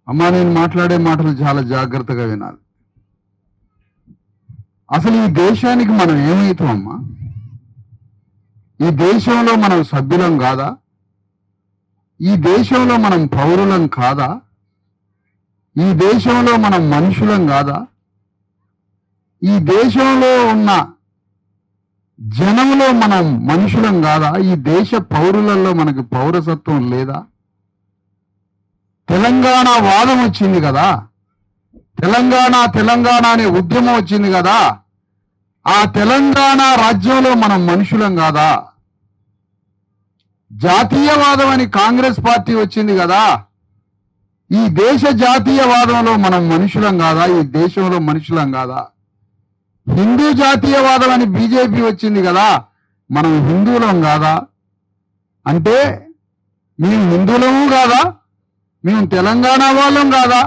అమ్మా, నేను మాట్లాడే మాటలు చాలా జాగ్రత్తగా వినాలి. అసలు ఈ దేశానికి మనం ఏమవుతాం అమ్మా? ఈ దేశంలో మనం సభ్యులం కాదా? ఈ దేశంలో మనం పౌరులం కాదా? ఈ దేశంలో మనం మనుషులం కాదా? ఈ దేశంలో ఉన్న జనంలో మనం మనుషులం కాదా? ఈ దేశ పౌరులలో మనకి పౌరసత్వం లేదా? తెలంగాణ వాదం వచ్చింది కదా, తెలంగాణ అనే ఉద్యమం వచ్చింది కదా. ఆ తెలంగాణ రాజ్యంలో మనం మనుషులం కాదా? జాతీయవాదం అని కాంగ్రెస్ పార్టీ వచ్చింది కదా. ఈ దేశ జాతీయవాదంలో మనం మనుషులం కాదా? ఈ దేశంలో మనుషులం కాదా? హిందూ జాతీయవాదం అని బీజేపీ వచ్చింది కదా, మనం హిందువులం కాదా? అంటే మేము హిందువులము కాదా? మేము తెలంగాణ వాళ్ళం కాదా?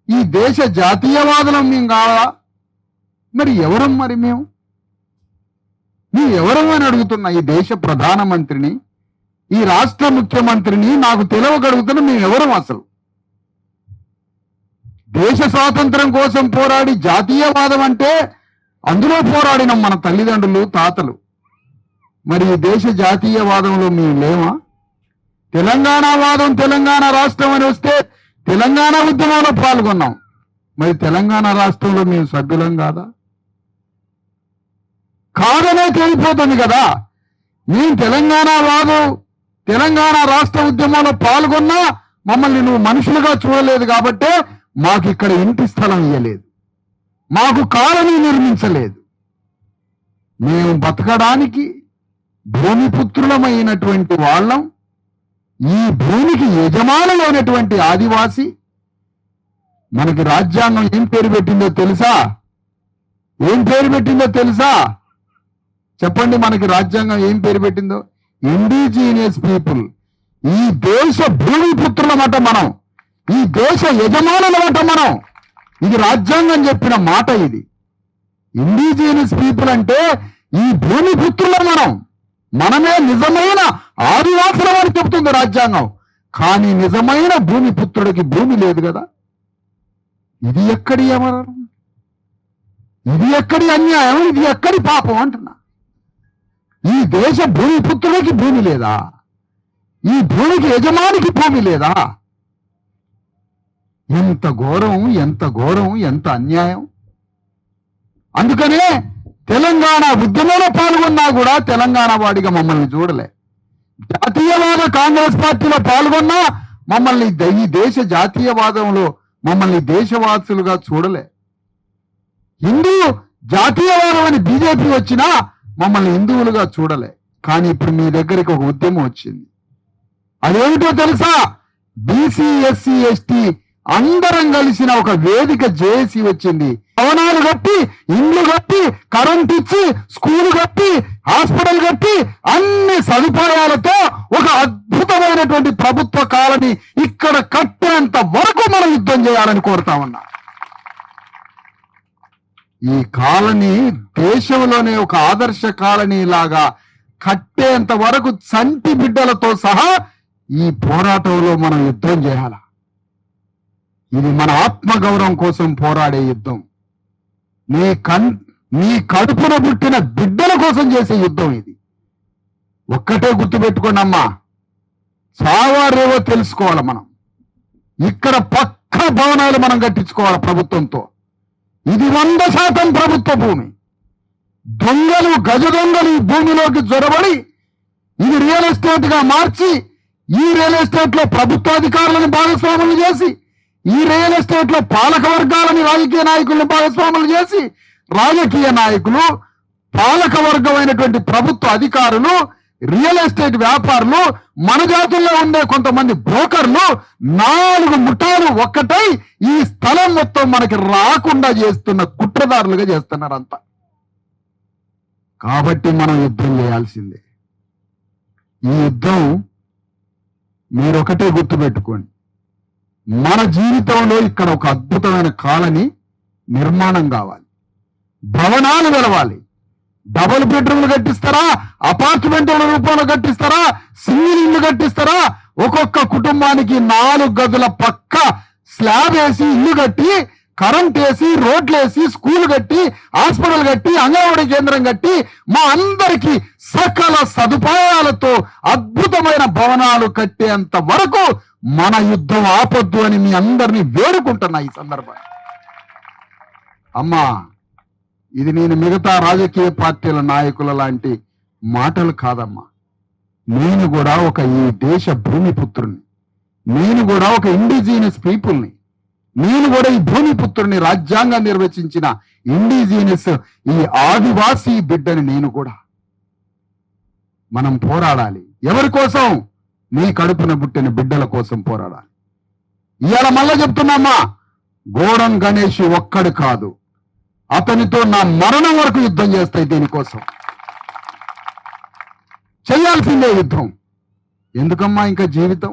ఈ దేశ జాతీయవాదులం మేము కాదా? మరి ఎవరం? మరి మేము ఎవరం అని అడుగుతున్నా. ఈ దేశ ప్రధానమంత్రిని, ఈ రాష్ట్ర ముఖ్యమంత్రిని నాకు తెలవగలుగుతున్నా మేము ఎవరం? అసలు దేశ స్వాతంత్రం కోసం పోరాడి జాతీయవాదం అంటే అందులో పోరాడిన మన తల్లిదండ్రులు, తాతలు. మరి ఈ దేశ జాతీయవాదంలో మేము లేమా? తెలంగాణ వాదం, తెలంగాణ రాష్ట్రం అని వస్తే తెలంగాణ ఉద్యమంలో పాల్గొన్నాం. మరి తెలంగాణ రాష్ట్రంలో మేము సభ్యులం కాదా? కాదనే తెలిపోతుంది కదా. మేము తెలంగాణ వాదం, తెలంగాణ రాష్ట్ర ఉద్యమంలో పాల్గొన్నా మమ్మల్ని నువ్వు మనుషులుగా చూడలేదు కాబట్టే మాకు ఇక్కడ ఇంటి స్థలం ఇవ్వలేదు, మాకు కాలనీ నిర్మించలేదు. మేము బతకడానికి భూమిపుత్రులమైనటువంటి వాళ్ళం. ఈ భూమికి యజమానులైనటువంటి ఆదివాసి. మనకి రాజ్యాంగం ఏం పేరు పెట్టిందో తెలుసా? ఏం పేరు పెట్టిందో తెలుసా? చెప్పండి, మనకి రాజ్యాంగం ఏం పేరు పెట్టిందో? Indigenous people. ఈ దేశ భూమిపుత్రులమాట మనం, ఈ దేశ యజమానులమాట మనం. ఇది రాజ్యాంగం చెప్పిన మాట. ఇది ఇండిజినియస్ పీపుల్ అంటే ఈ భూమిపుత్రులం మనం. మనమే నిజమైన ఆదివాసులం అని చెప్తుంది రాజ్యాంగం. కానీ నిజమైన భూమిపుత్రుడికి భూమి లేదు కదా. ఇది ఎక్కడి అమరం? ఇది ఎక్కడి అన్యాయం? ఇది ఎక్కడి పాపం అంటున్నా. ఈ దేశ భూమిపుత్రుడికి భూమి లేదా? ఈ భూమికి యజమానికి భూమి లేదా? ఎంత ఘోరం, ఎంత ఘోరం, ఎంత అన్యాయం. అందుకనే తెలంగాణ ఉద్యమంలో పాల్గొన్నా కూడా తెలంగాణ వాడిగా మమ్మల్ని చూడలే. జాతీయవాద కాంగ్రెస్ పార్టీలో పాల్గొన్నా మమ్మల్ని ఈ దేశ జాతీయవాదంలో మమ్మల్ని దేశవాసులుగా చూడలే. హిందూ జాతీయవాదం అని బీజేపీ వచ్చినా మమ్మల్ని హిందువులుగా చూడలే. కానీ ఇప్పుడు మీ దగ్గరికి ఒక ఉద్యమం వచ్చింది. అదేమిటో తెలుసా? బీసీ, ఎస్సీ, ఎస్టీ అందరం కలిసిన ఒక వేదిక జేఏసీ వచ్చింది. భవనాలు కట్టి, ఇండ్లు కట్టి, కరెంట్ ఇచ్చి, స్కూల్ కట్టి, హాస్పిటల్ కట్టి, అన్ని సదుపాయాలతో ఒక అద్భుతమైనటువంటి ప్రభుత్వ కాలనీ ఇక్కడ కట్టేంత వరకు మనం యుద్ధం చేయాలని కోరుతా ఉన్నా. ఈ కాలనీ దేశంలోనే ఒక ఆదర్శ కాలనీ లాగా కట్టేంత వరకు చంటి బిడ్డలతో సహా ఈ పోరాటంలో మనం యుద్ధం చేయాల. ఇది మన ఆత్మగౌరవం కోసం పోరాడే యుద్ధం. నీ కడుపున పుట్టిన బిడ్డల కోసం చేసే యుద్ధం ఇది. ఒక్కటే గుర్తుపెట్టుకోండి అమ్మా, చావారేవో తెలుసుకోవాలి మనం. ఇక్కడ పక్క భవనాలు మనం కట్టించుకోవాలి ప్రభుత్వంతో. ఇది 100% ప్రభుత్వ భూమి. దొంగలు, గజ దొంగలు ఈ భూమిలోకి జొరబడి ఇది రియల్ ఎస్టేట్ గా మార్చి, ఈ రియల్ ఎస్టేట్ లో ప్రభుత్వాధికారులను భాగస్వాములు చేసి, ఈ రియల్ ఎస్టేట్ లో పాలక వర్గాలని, రాజకీయ నాయకులను భాగస్వాములు చేసి, రాజకీయ నాయకులు, పాలక వర్గమైనటువంటి ప్రభుత్వ అధికారులు, రియల్ ఎస్టేట్ వ్యాపారులు, మన జాతుల్లో ఉండే కొంతమంది బ్రోకర్లు, 4 ముఠాలు ఒక్కటై ఈ స్థలం మొత్తం మనకి రాకుండా చేస్తున్న కుట్రదారులుగా చేస్తున్నారు అంతా. కాబట్టి మనం యుద్ధం చేయాల్సిందే. ఈ యుద్ధం మీరొకటే గుర్తుపెట్టుకోండి, మన జీవితంలో ఇక్కడ ఒక అద్భుతమైన కాలనీ నిర్మాణం కావాలి, భవనాలు వెలవాలి. డబుల్ బెడ్రూమ్లు కట్టిస్తారా, అపార్ట్మెంట్ల రూపంలో కట్టిస్తారా, సింగిల్ ఇల్లు కట్టిస్తారా, ఒక్కొక్క కుటుంబానికి 4 గదుల పక్క స్లాబ్ వేసి ఇల్లు కట్టి కరెంట్ వేసి రోడ్లు వేసి స్కూల్ కట్టి హాస్పిటల్ కట్టి అంగన్వాడీ కేంద్రం కట్టి మా అందరికీ సకల సదుపాయాలతో అద్భుతమైన భవనాలు కట్టేంత వరకు మన యుద్ధం ఆపొద్దు అని మీ అందరినీ వేడుకుంటున్నా ఈ సందర్భంగా. అమ్మా, ఇది నేను మిగతా రాజకీయ పార్టీల నాయకుల లాంటి మాటలు కాదమ్మా. నేను కూడా ఒక ఈ దేశ భూమిపుత్రుని, నేను కూడా ఒక ఇండిజినస్ పీపుల్ని, నేను కూడా ఈ భూమిపుత్రుని, రాజ్యాంగం నిర్వచించిన ఇండిజినస్ ఈ ఆదివాసీ బిడ్డని నేను కూడా. మనం పోరాడాలి. ఎవరి కోసం? నీ కడుపున పుట్టిన బిడ్డల కోసం పోరాడాలి. ఇవాళ మళ్ళా చెప్తున్నామ్మా, గోడం గణేష్ ఒక్కడు కాదు, అతనితో నా మరణం వరకు యుద్ధం చేస్తాయి. దీనికోసం చేయాల్సిందే యుద్ధం. ఎందుకమ్మా ఇంకా జీవితం?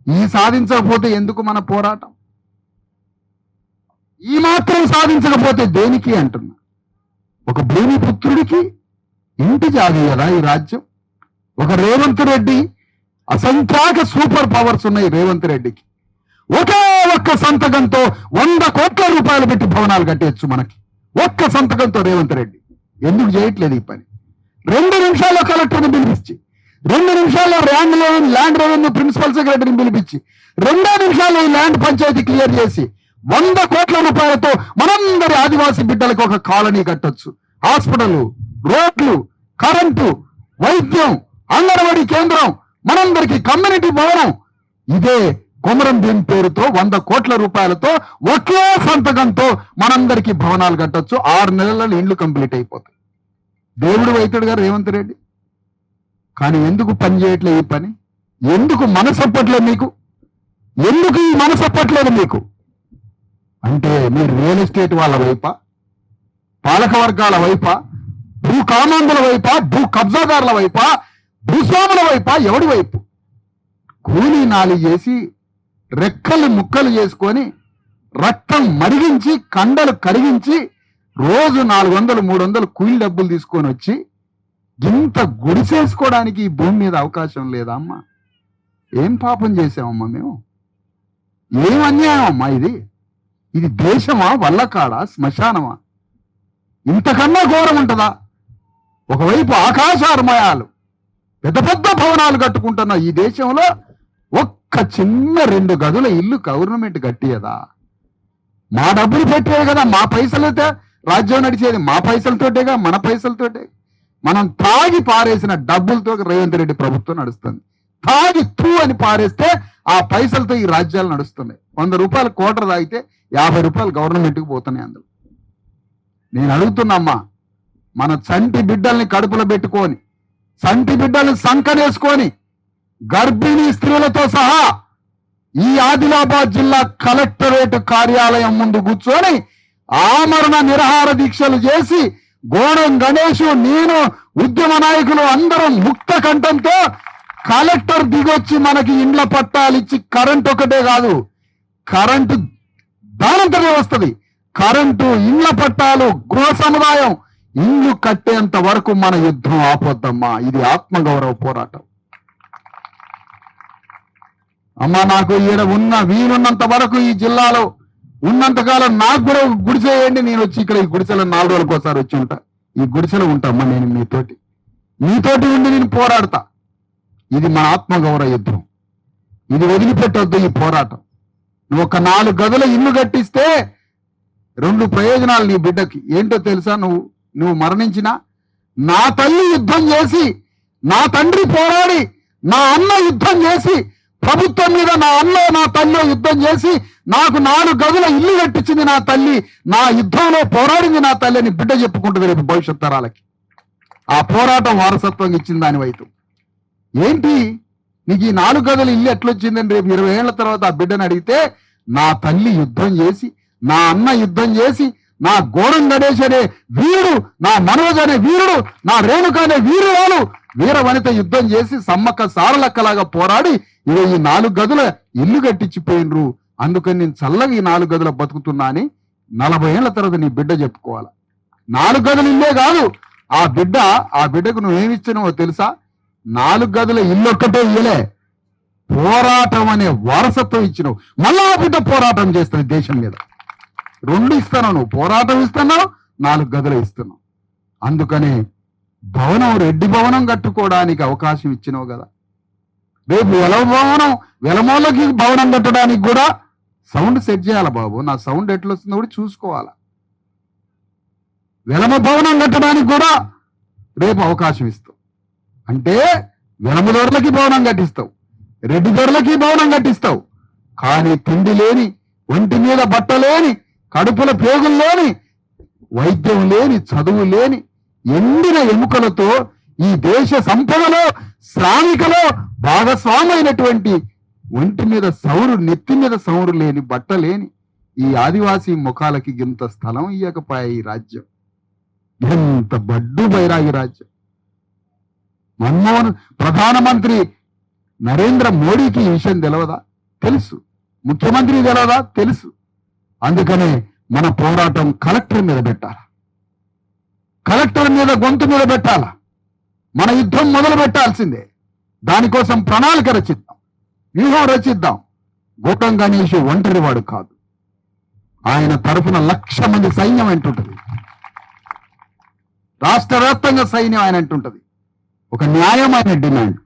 ఈ సాధించకపోతే ఎందుకు మన పోరాటం? ఈ మాత్రం సాధించకపోతే దేనికి అంటున్నా. ఒక భూమిపుత్రుడికి ఇంటి జాగి కదా ఈ రాజ్యం. ఒక రేవంత్ రెడ్డి, అసంఖ్యాక సూపర్ పవర్స్ ఉన్నాయి రేవంత్ రెడ్డికి. ఒకే ఒక్క సంతకంతో 100 కోట్ల రూపాయలు పెట్టి భవనాలు కట్టేయచ్చు మనకి. ఒక్క సంతకంతో రేవంత్ రెడ్డి ఎందుకు చేయట్లేదు ఈ పని? 2 నిమిషాల్లో కలెక్టర్ని పిలిపించి, 2 నిమిషాల్లో ల్యాండ్ రెవెన్యూ ప్రిన్సిపల్ సెక్రటరీని పిలిపించి, 2 నిమిషాల్లో ఈ ల్యాండ్ పంచాయతీ క్లియర్ చేసి 100 కోట్ల రూపాయలతో మనందరి ఆదివాసీ బిడ్డలకు ఒక కాలనీ కట్టొచ్చు. హాస్పిటల్, రోడ్లు, కరెంటు, వైద్యం, అంగన్వాడీ కేంద్రం, మనందరికీ కమ్యూనిటీ భవనం. ఇదే కొమరం భీం పేరుతో 100 కోట్ల రూపాయలతో ఒకే సంతకంతో మనందరికీ భవనాలు కట్టొచ్చు. 6 నెలలలో ఇండ్లు కంప్లీట్ అయిపోతాయి. దేవుడు వైద్యుడు గారు రేవంత్ రెడ్డి. కానీ ఎందుకు పని చేయట్లేదు ఈ పని? ఎందుకు మనసప్పట్లేదు మీకు? ఎందుకు ఈ మనసప్పట్లేదు మీకు? అంటే మీరు రియల్ ఎస్టేట్ వాళ్ళ వైపా, పాలక వర్గాల వైపా, భూ కామాంధుల వైపా, భూ కబ్జాదారుల వైపా, భూస్వాముల వైపా, ఎవడి వైపు? కూలీ నాలి చేసి రెక్కలు ముక్కలు చేసుకొని రక్తం మరిగించి కండలు కరిగించి రోజు 400, 300 కూలీ డబ్బులు తీసుకొని వచ్చి ఇంత గుడిసేసుకోవడానికి ఈ భూమి మీద అవకాశం లేదా అమ్మా? ఏం పాపం చేసామమ్మా మేము? ఏం అన్యాయం అమ్మా ఇది? ఇది దేశమా, వల్లకాడా, శ్మశానమా? ఇంతకన్నా ఘోరం ఉంటుందా? ఒకవైపు ఆకాశార్మయాలు, పెద్ద పెద్ద భవనాలు కట్టుకుంటున్న ఈ దేశంలో ఒక్క చిన్న 2 గదుల ఇల్లు గవర్నమెంట్ కట్టియదా? మా డబ్బులు పెట్టే కదా, మా పైసలతో రాజ్యం నడిచేది, మా పైసలతోటేగా, మన పైసలతోటే. మనం తాగి పారేసిన డబ్బులతో రేవంత్ రెడ్డి ప్రభుత్వం నడుస్తుంది. తాగి తూ అని పారేస్తే ఆ పైసలతో ఈ రాజ్యాలు నడుస్తున్నాయి. 100 రూపాయలు క్వార్టర్ తాగితే 50 రూపాయలు గవర్నమెంట్కి పోతున్నాయి అందులో. నేను అడుగుతున్నమ్మా, మన చంటి బిడ్డల్ని కడుపులో పెట్టుకొని, చంటి బిడ్డల్ని సంకనేసుకొని, గర్భిణీ స్త్రీలతో సహా ఈ ఆదిలాబాద్ జిల్లా కలెక్టరేట్ కార్యాలయం ముందు కూర్చొని ఆమరణ నిరాహార దీక్షలు చేసి గోడం గణేష్, నేను, ఉద్యమ నాయకులు అందరం ముక్త కంఠంతో కలెక్టర్ దిగొచ్చి మనకి ఇండ్ల పట్టాలు ఇచ్చి, కరెంట్ ఒకటే కాదు, కరెంటు దానంతనే వస్తుంది. కరెంటు, ఇండ్ల పట్టాలు, గృహ సముదాయం, ఇల్లు కట్టేంత వరకు మన యుద్ధం ఆపొద్దమ్మా. ఇది ఆత్మగౌరవ పోరాటం అమ్మా. నాకు ఈడ వీలున్నంత వరకు ఈ జిల్లాలో ఉన్నంతకాలం నాకు కూడా గుడిసేయండి. నేను వచ్చి ఇక్కడ ఈ గుడిసెలో 4 రోజులకు ఒకసారి వచ్చి ఉంటా. ఈ గుడిసెలో ఉంటామ్మా. నేను మీతోటి ఉండి నేను పోరాడతా. ఇది మన ఆత్మగౌరవ యుద్ధం. ఇది వదిలిపెట్టొద్దు ఈ పోరాటం. నువ్వు ఒక 4 గదుల ఇల్లు కట్టిస్తే 2 ప్రయోజనాలు నీ బిడ్డకి. ఏంటో తెలుసా? నువ్వు మరణించినా నా తల్లి యుద్ధం చేసి, నా తండ్రి పోరాడి, నా అన్న యుద్ధం చేసి, ప్రభుత్వం మీద నా అన్న నా తల్లి యుద్ధం చేసి నాకు 4 గదుల ఇల్లు కట్టించింది నా తల్లి, నా యుద్ధంలో పోరాడింది నా తల్లి అని బిడ్డ చెప్పుకుంటుంది రేపు భవిష్యత్ తరాలకి. ఆ పోరాటం వారసత్వం ఇచ్చింది దాని వైపు. ఏంటి నీకు ఈ 4 గదుల ఇల్లు ఎట్లొచ్చిందని రేపు 20 ఏళ్ల తర్వాత ఆ బిడ్డను అడిగితే, నా తల్లి యుద్ధం చేసి, నా అన్న యుద్ధం చేసి, నా గోడం గణేష్ అనే వీరుడు, నా మనోజ్ అనే వీరుడు, నా రేణుక అనే వీరురాలు, వీర వనిత యుద్ధం చేసి సమ్మక్క సారలక్కలాగా పోరాడి ఇక ఈ 4 గదుల ఇల్లు కట్టించిపోయినరు. అందుకని నేను చల్లగా ఈ 4 గదుల బతుకుతున్నా అని 40 ఏళ్ల తర్వాత నీ బిడ్డ చెప్పుకోవాలా. 4 గదుల ఇల్లే కాదు, ఆ బిడ్డకు నువ్వేమిచ్చినావో తెలుసా? 4 గదుల ఇల్లు ఒక్కటే ఇయ్యలే, పోరాటం అనే వారసత్వం ఇచ్చినావు. మళ్ళా బిడ్డ పోరాటం చేస్తుంది దేశం మీద. 2 ఇస్తున్నావు, నువ్వు పోరాటం ఇస్తున్నావు, 4 గదులు ఇస్తున్నావు. అందుకని భవనం, రెడ్డి భవనం కట్టుకోవడానికి అవకాశం ఇచ్చినావు కదా. రేపు వెలమోళ్ళకి భవనం కట్టడానికి కూడా సౌండ్ సెట్ చేయాలి బాబు. నా సౌండ్ ఎట్లా వస్తుందో కూడా చూసుకోవాలా. వెలమ భవనం కట్టడానికి కూడా రేపు అవకాశం ఇస్తావు. అంటే వెలమ దొరలకి భవనం కట్టిస్తావు, రెడ్డి దొరలకి భవనం కట్టిస్తావు. కానీ తిండి లేని, ఒంటి మీద బట్ట లేని, కడుపుల పేగులు లేని, వైద్యం లేని, చదువు లేని, ఎండిన ఎముకలతో ఈ దేశ సంపదలో, శ్రామికలో భాగస్వామైనటువంటి, ఒంటి మీద సౌరు, నెత్తి మీద సౌరు లేని, బట్ట లేని ఈ ఆదివాసీ ముఖాలకి ఇంత స్థలం ఇయ్యకపోయా ఈ రాజ్యం. ఎంత బడ్డు బైరాగి రాజ్యం. ప్రధానమంత్రి నరేంద్ర మోడీకి ఈ విషయం తెలియదా? తెలుసు. ముఖ్యమంత్రి తెలియదా? తెలుసు. అందుకనే మన పోరాటం కలెక్టర్ మీద పెట్టాలి, కలెక్టర్ మీద గొంతు మీద పెట్టాలా. మన యుద్ధం మొదలు పెట్టాల్సిందే. దానికోసం ప్రణాళిక రచిద్దాం, వ్యూహం రచిద్దాం. గౌతమ్ గణేష్ ఒంటరి వాడు కాదు, ఆయన తరఫున 1,00,000 మంది సైన్యం అంటుంటది. రాష్ట్ర వ్యాప్తంగా సైన్యం ఆయన అంటుంటది. ఒక న్యాయమైన డిమాండ్.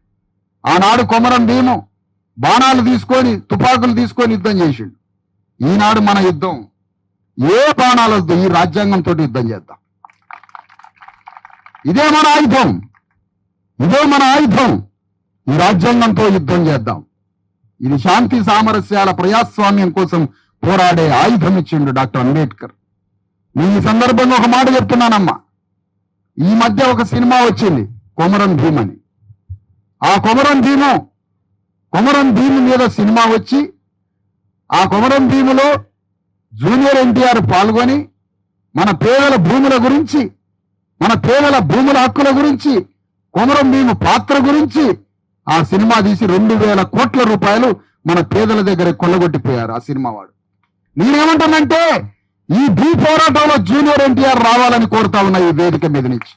ఆనాడు కొమరం భీము బాణాలు తీసుకొని, తుపాకులు తీసుకొని యుద్ధం చేసిండు. ఈనాడు మన యుద్ధం ఏ బాణాలు వద్దు, ఈ రాజ్యాంగంతో యుద్ధం చేద్దాం. ఇదే మన ఆయుధం, ఇదే మన ఆయుధం. ఈ రాజ్యాంగంతో యుద్ధం చేద్దాం. ఇది శాంతి సామరస్యాల ప్రజాస్వామ్యం కోసం పోరాడే ఆయుధం ఇచ్చిండు డాక్టర్ అంబేద్కర్. నేను ఈ సందర్భంగా ఒక మాట చెప్తున్నానమ్మా. ఈ మధ్య ఒక సినిమా వచ్చింది, కొమరం భీమ్ అని. ఆ కొమరం భీము మీద సినిమా వచ్చి, ఆ కొమరం భీములో జూనియర్ ఎన్టీఆర్ పాల్గొని మన పేదల భూముల గురించి, మన పేదల భూముల హక్కుల గురించి, కొమరం భీము పాత్ర గురించి ఆ సినిమా తీసి 2,000 కోట్ల రూపాయలు మన పేదల దగ్గర కొల్లగొట్టిపోయారు ఆ సినిమా వాడు. నేనేమంటానంటే, ఈ భూ పోరాటంలో జూనియర్ ఎన్టీఆర్ రావాలని కోరుతా ఉన్నా ఈ వేదిక మీద నుంచి.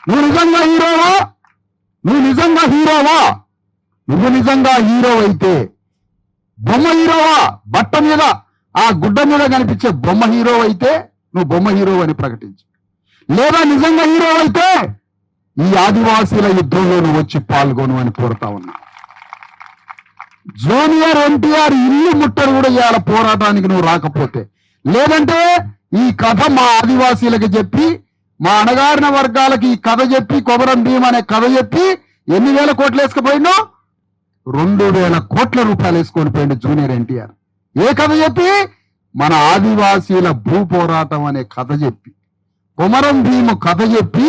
నువ్వు నిజంగా హీరోవా? నువ్వు నిజంగా హీరోవా? నువ్వు నిజంగా హీరో అయితే, బొమ్మ హీరోవా? బట్ట మీద, ఆ గుడ్డ మీద కనిపించే బొమ్మ హీరో అయితే నువ్వు బొమ్మ హీరో అని ప్రకటించు. లేదా నిజంగా హీరో అయితే ఈ ఆదివాసీల యుద్ధంలో నువ్వు వచ్చి పాల్గొను అని కోరుతా ఉన్నా. జూనియర్ ఎన్టీఆర్ ఇల్లు ముట్టరు కూడా ఇవాళ పోరాటానికి నువ్వు రాకపోతే, లేదంటే ఈ కథ మా ఆదివాసీలకు చెప్పి, మా అణగారిన వర్గాలకి ఈ కథ చెప్పి, కొమరం భీమ్ అనే కథ చెప్పి ఎన్ని వేల కోట్లు వేసుకుపోయిండు? 2,000 కోట్ల రూపాయలు వేసుకొని పోయిండు జూనియర్ ఎన్టీఆర్. ఏ కథ చెప్పి? మన ఆదివాసీల భూ పోరాటం అనే కథ చెప్పి, కొమరం భీము కథ చెప్పి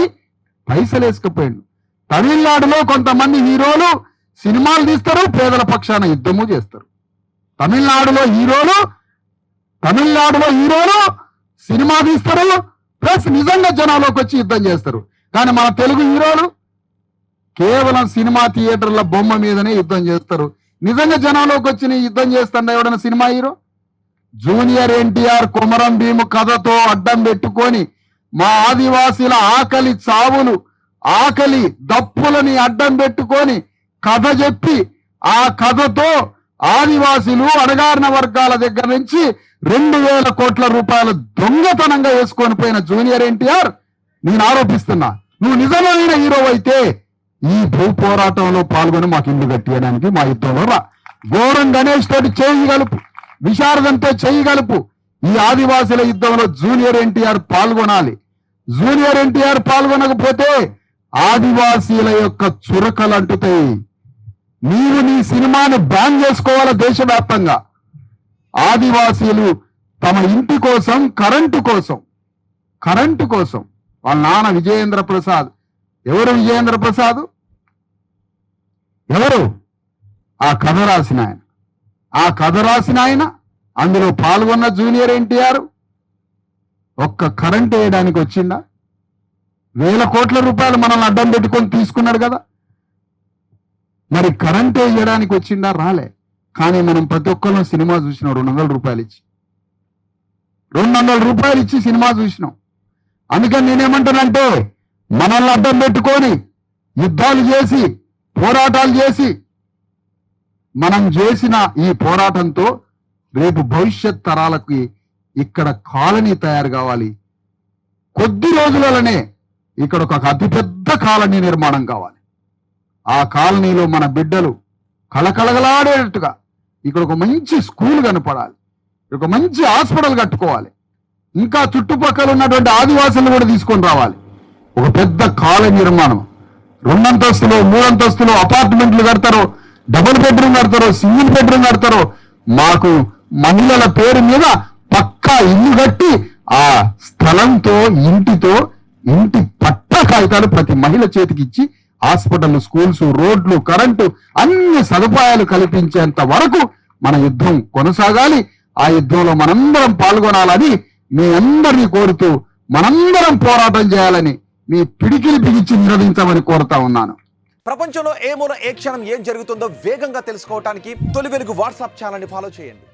పైసలు వేసుకుపోయిండు. తమిళనాడులో కొంతమంది హీరోలు సినిమాలు తీస్తారు, పేదల పక్షాన యుద్ధము చేస్తారు. తమిళనాడులో హీరోలు సినిమా తీస్తారు, ప్లస్ నిజంగా జనాల్లోకి వచ్చి యుద్ధం చేస్తారు. కానీ మన తెలుగు హీరోలు కేవలం సినిమా థియేటర్ల బొమ్మ మీదనే యుద్ధం చేస్తారు. నిజంగా జనాల్లోకి వచ్చి యుద్ధం చేస్తాడు ఎవడైనా cinema hero? Junior NTR Komaram Bheem కథతో అడ్డం పెట్టుకొని మా ఆదివాసీల ఆకలి చావులు, ఆకలి దప్పులని అడ్డం పెట్టుకొని కథ చెప్పి, ఆ కథతో ఆదివాసీలు అణగారిన వర్గాల దగ్గర నుంచి 2,000 కోట్ల రూపాయలు దొంగతనంగా వేసుకొని పోయిన జూనియర్ ఎన్టీఆర్, నేను ఆరోపిస్తున్నా, నువ్వు నిజమైన హీరో అయితే ఈ భూ పోరాటంలో పాల్గొని మాకు ఇల్లు కట్టియడానికి మా యుద్ధంలో రా. గౌతమ్ గణేష్ తోటి చేయగలుపు, విశారదంతో చేయగలుపు. ఈ ఆదివాసుల యుద్ధంలో జూనియర్ ఎన్టీఆర్ పాల్గొనాలి. జూనియర్ ఎన్టీఆర్ పాల్గొనకపోతే ఆదివాసీల యొక్క చురకలు అంటుతాయి. నీవు నీ సినిమాని బ్యాన్ చేసుకోవాల దేశవ్యాప్తంగా. ఆదివాసీలు తమ ఇంటి కోసం, కరెంటు కోసం వాళ్ళ నాన్న విజయేంద్ర ప్రసాద్. ఎవరు విజయేంద్ర ప్రసాద్? ఎవరు? ఆ కథ రాసిన ఆయన, అందులో పాల్గొన్న జూనియర్ ఎన్టీఆర్ ఒక్క కరెంట్ వేయడానికి వచ్చిందా? 1,000 కోట్ల రూపాయలు మనల్ని అడ్డం పెట్టుకొని తీసుకున్నాడు కదా. మరి కరెంట్ వేయడానికి వచ్చిందా? రాలే. కానీ మనం ప్రతి ఒక్కరిలో సినిమా చూసినాం 200 రూపాయలు ఇచ్చి, 200 రూపాయలు ఇచ్చి సినిమా చూసినాం. అందుకని నేనేమంటానంటే, మనల్ని అడ్డం పెట్టుకొని యుద్ధాలు చేసి, పోరాటాలు చేసి మనం చేసిన ఈ పోరాటంతో రేపు భవిష్యత్ తరాలకి ఇక్కడ కాలనీ తయారు కావాలి. కొద్ది రోజులలోనే ఇక్కడ ఒక అతిపెద్ద కాలనీ నిర్మాణం కావాలి. ఆ కాలనీలో మన బిడ్డలు కళకళగలాడేటట్టుగా ఇక్కడ ఒక మంచి స్కూల్ కనపడాలి, ఒక మంచి హాస్పిటల్ కట్టుకోవాలి. ఇంకా చుట్టుపక్కల ఉన్నటువంటి ఆదివాసులు కూడా తీసుకొని రావాలి. ఒక పెద్ద కాలనీ నిర్మాణం, 2 అంతస్తులు 3 అంతస్తులు అపార్ట్మెంట్లు కడతారో, డబుల్ బెడ్రూమ్ కడతారో, సింగిల్ బెడ్రూమ్ కడతారో, మాకు మహిళల పేరు మీద పక్కా ఇల్లు కట్టి ఆ స్థలంతో ఇంటి పట్ట కాగితాలు ప్రతి మహిళ చేతికి ఇచ్చి హాస్పిటల్, స్కూల్స్, రోడ్లు, కరెంటు అన్ని సదుపాయాలు కల్పించేంత వరకు మన యుద్ధం కొనసాగాలి. ఆ యుద్ధంలో మనందరం పాల్గొనాలని మీ అందరినీ కోరుతూ మనందరం పోరాటం చేయాలని మీ పిడికిలి బిగించి నిరోధించమని కోరుతా ఉన్నాను. ప్రపంచంలో ఏ మూల ఏ క్షణం ఏం జరుగుతుందో వేగంగా తెలుసుకోవడానికి తొలి వెలుగు వాట్సాప్ ఛానల్ని ఫాలో చేయండి.